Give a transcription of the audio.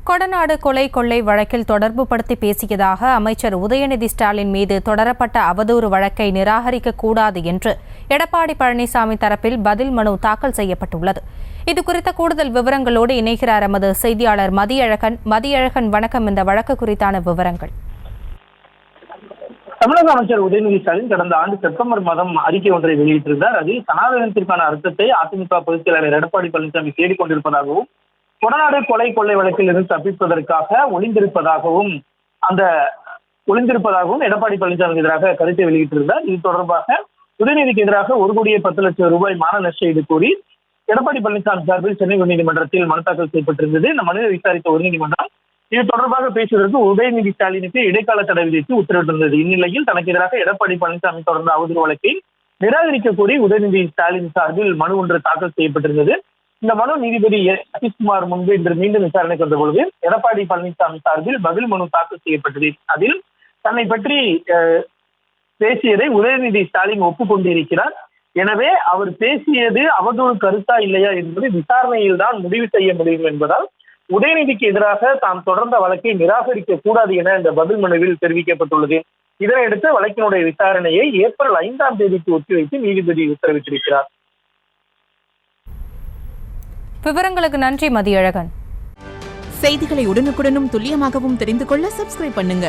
கொடநாடு கொலை கொள்ளை வழக்கில் தொடர்பு படுத்தி பேசியதாக அமைச்சர் உதயநிதி ஸ்டாலின் மீது தொடரப்பட்ட அவதூறு வழக்கை நிராகரிக்க கூடாது என்று எடப்பாடி பழனிசாமி தரப்பில் பதில் மனு தாக்கல் செய்யப்பட்டுள்ளது. இதுகுறித்த கூடுதல் விவரங்களோடு இணைகிறார் எமது செய்தியாளர் மதியழகன். வணக்கம். இந்த வழக்கு குறித்தான விவரங்கள். தமிழக அமைச்சர் உதயநிதி ஸ்டாலின் கடந்த ஆண்டு செப்டம்பர் மாதம் அறிக்கை ஒன்றை வெளியிட்டிருந்தார். அதில் சனாதனத்திற்கான அர்த்தத்தை அதிமுக பொதுச் செயலாளர் எடப்பாடி பழனிசாமி தேடிக் கொண்டிருப்பதாகவும், கொடநாடு கொலை கொள்ளை வழக்கில் இருந்து தப்பிப்பதற்காக ஒளிந்திருப்பதாகவும் எடப்பாடி பழனிசாமிக்கு எதிராக கருத்தை வெளியிட்டிருந்தார். இது தொடர்பாக உதயநிதிக்கு எதிராக 1,10,00,000 ரூபாய் மான நஷ்ட ஈடு கோரி எடப்பாடி பழனிசாமி சார்பில் சென்னை உயர்நீதிமன்றத்தில் மனு தாக்கல் செய்யப்பட்டிருந்தது. இந்த மனுவை விசாரித்த உயர்நீதிமன்றம் இது தொடர்பாக பேசுவதற்கு உதயநிதி ஸ்டாலினுக்கு இடைக்கால தடை விதித்து உத்தரவிட்டிருந்தது. இந்நிலையில் தனக்கு எதிராக எடப்பாடி பழனிசாமி தொடர்ந்த அவதூறு வழக்கை நிராகரிக்க கோரி உதயநிதி ஸ்டாலின் சார்பில் மனு ஒன்று தாக்கல் செய்யப்பட்டிருந்தது. இந்த மனு நீதிபதி சதீஷ்குமார் முன்பு இன்று மீண்டும் விசாரணைக்கு வந்த பொழுது எடப்பாடி பழனிசாமி சார்பில் பதில் மனு தாக்கல் செய்யப்பட்டது. அதில் தன்னை பற்றி பேசியதை உதயநிதி ஸ்டாலின் ஒப்புக்கொண்டிருக்கிறார். எனவே அவர் பேசியது அவதூறு கருத்தா இல்லையா என்பது விசாரணையில் தான் முடிவு செய்ய முடியும் என்பதால் உதயநிதிக்கு எதிராக தாம் தொடர்ந்த வழக்கை நிராகரிக்க கூடாது என இந்த பதில் மனுவில் தெரிவிக்கப்பட்டுள்ளது. இதனையடுத்து வழக்கினுடைய விசாரணையை ஏப்ரல் 5ஆம் தேதிக்கு ஒத்திவைத்து நீதிபதி உத்தரவிட்டிருக்கிறார். விவரங்களுக்கு நன்றி மதியழகன். செய்திகளை உடனுக்குடனும் துல்லியமாகவும் தெரிந்து கொள்ள சப்ஸ்கிரைப் பண்ணுங்க.